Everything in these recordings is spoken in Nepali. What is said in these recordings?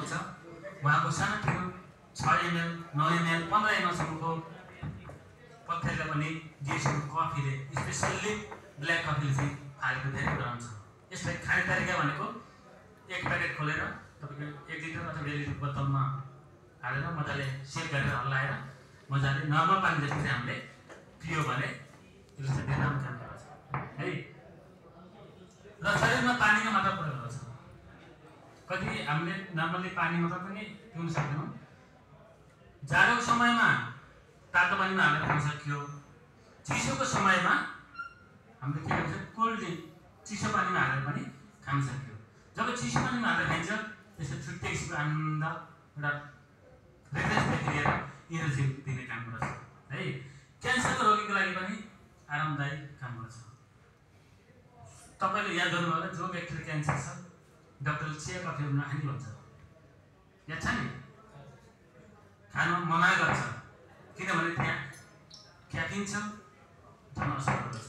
हुन्छ उहाँको सानोतिनो 6 ml 9 ml 15 ml सम्मको पत्थरले पनि डिएसएम कफीले स्पेसल्ली ब्ल्याक कफीले चाहिँ हालेको धेरै गरम छ। यसलाई खाने तरिका भनेको एक प्याकेट खोलेर तपाईको 1 लिटर अथवा 2 लिटर बोतलमा हालेर मजाले सेक गरेर हल्लाएर मजाले नर्मल पानी जस्तै चाहिँ हामीले पियो भने यसले चाहिँ धेरै राम्रो काम गर्छ है। र शरीरमा पानीको मात्रा पुरा गर्छ। कति हामीले नर्मली पानी मात्र पनि पिउन सक्दैनौँ। जाडोको समयमा तातो पानीमा हालेर खान सकियो। चिसोको समयमा हामीले के गर्छ कोल्ड ड्रिङ्क चिसो पानीमा हालेर पनि खान सकियो। जब चिसो पानीमा हालेर खाइन्छ त्यसको छुट्टै किसिमको आनन्द एउटा रिफ्रेसमेन्ट दिएर एनर्जी दिने काम गर्छ है। क्यान्सरको रोगीको लागि पनि आरामदायी काम गर्छ। तपाईले याद गर्नु होला जो व्यक्तिले क्यान्सर छ डाक्टरले चिया कफी नखाने भन्छ। याद छ नि? खान मना गर्छ किनभने त्यहाँ क्याफिन छ धन असर गर्छ।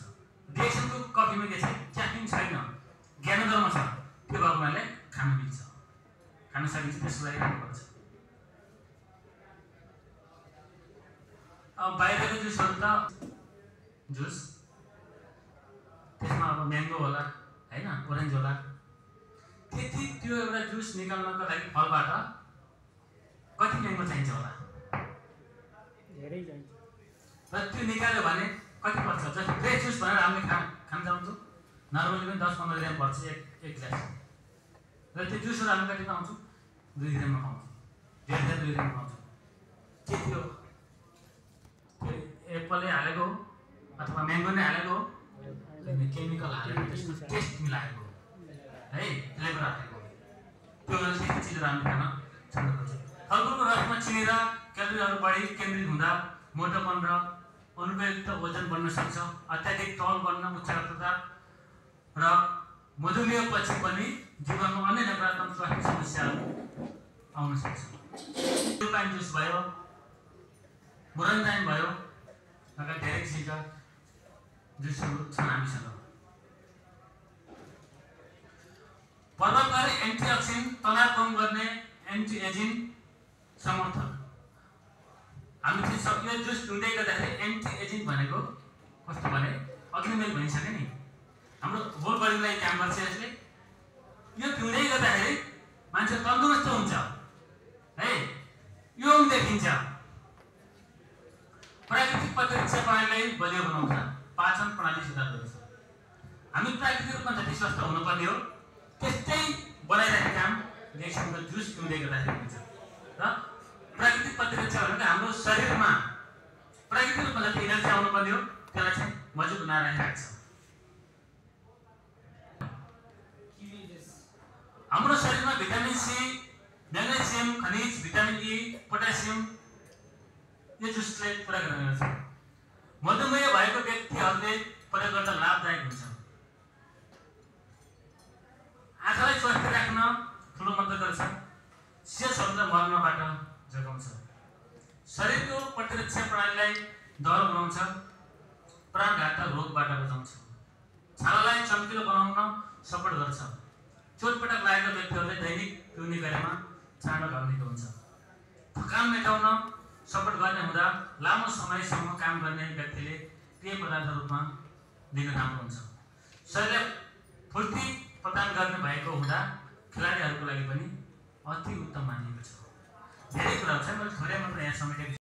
डिएक्सनको कफीमा के छ क्याफिन छैन ज्ञानोदरमा छ त्यो भएको हुनाले खान मिल्छ खान सकिन्छ त्यसको लागि राम्रो गर्छ। अब बाहिरको जुसहरू त जुस त्यसमा अब म्याङ्गो होला हैन ओरेन्ज होला त्यति त्यो एउटा जुस निकाल्नको लागि फलबाट कति म्याङ्गो चाहिन्छ होला? धेरै चाहिन्छ। र त्यो निकाल्यो भने कति पर्छ? जस्तो फ्रेस जुस भनेर हामीले खान जान्छौँ नर्मली पनि 10-15 ग्राम पर्छ एक ग्लास। र त्यो जुसहरू हामी कति पाउँछौँ? 2 ग्राममा पाउँछौँ। डेढ 2 ग्राममा पाउँछौँ। के त्यो एप्पलले हालेको हो अथवा म्याङ्गो नै हालेको हो? केमिकल हालेको त्यसको टेस्ट मिलाएको है फ्लेभर हालेको त्यो भएर त्यस्तो चिजहरू हामीले खान छोड्नु पर्छ। फलफुलको रसमा चिनी र क्यालोरीहरू बढी केन्द्रित हुँदा मोटोपन र अनुपयुक्त वजन बढ्न सक्छ। अत्याधिक तौल बढ्न उच्च रक्तचाप र मधुमेहपछि पनि जीवनमा अन्य नकारात्मक स्वास्थ्य समस्याहरू आउन सक्छ। पाइन जुस भयो मोरन्जाइन भयो लगायत धेरै किसिमका जुसहरू छन् हामीसँग। प्रभावकारी एन्टिअक्सिडेन्ट तनाव कम गर्ने एन्टी एजिङ समर्थक। हामी चाहिँ यो जुस पिउँदै गर्दाखेरि एन्टी एजिङ भनेको कस्तो भने अघि मैले भनिसकेँ नि हाम्रो होल बडीलाई काम गर्छ यसले। यो पिउँदै गर्दाखेरि मान्छे तन्दुरुस्त हुन्छ है यङ देखिन्छ। प्राकृतिक प्रतिरक्षा प्रणालीलाई बलियो बनाउँछ। पाचन प्रणाली सुधार गर्छ। हामी प्राकृतिक रूपमा जति स्वस्थ हुनुपर्ने हो त्यस्तै बनाइराखेको काम डिएक्सनको जुस पिउँदै गर्दाखेरि हुन्छ। र प्राकृतिक प्रतिरक्षा भनेको हाम्रो शरीरमा प्राकृतिक रूपमा जति एनर्जी आउनुपर्ने हो त्यसलाई चाहिँ मजबुत बनाएर राख्छ। हाम्रो शरीरमा भिटामिन सी म्याग्नेसियम खनिज भिटामिन ई पोटासियम यो जुसले पुरा गर्छ। मधुमेह भएको व्यक्तिहरूले प्रयोग गर्दा लाभदायक हुन्छ। आँखालाई स्वस्थ राख्न ठुलो मद्दत गर्छ। सेल्सहरूलाई मर्नबाट जोगाउँछ। शरीरको प्रतिरक्षा प्रणालीलाई दह्रो बनाउँछ। प्राणघातक रोगबाट बचाउँछ। छालालाई चम्किलो बनाउन सपोर्ट गर्छ। चोटपटक लागेका व्यक्तिहरूले दैनिक पिउने गरेमा चाँडो घाउ निको हुन्छ। थकान मेटाउन सपोर्ट गर्ने हुँदा लामो समयसम्म काम गर्ने व्यक्तिले पेय पदार्थ रूपमा लिन राम्रो हुन्छ। शरीरलाई फुर्ती प्रदान गर्ने भएको हुँदा खेलाडीहरूको लागि पनि अति उत्तम मानिएको छ। धेरै कुराहरू छ मैले थोरै मात्र यहाँ समेटेको छु।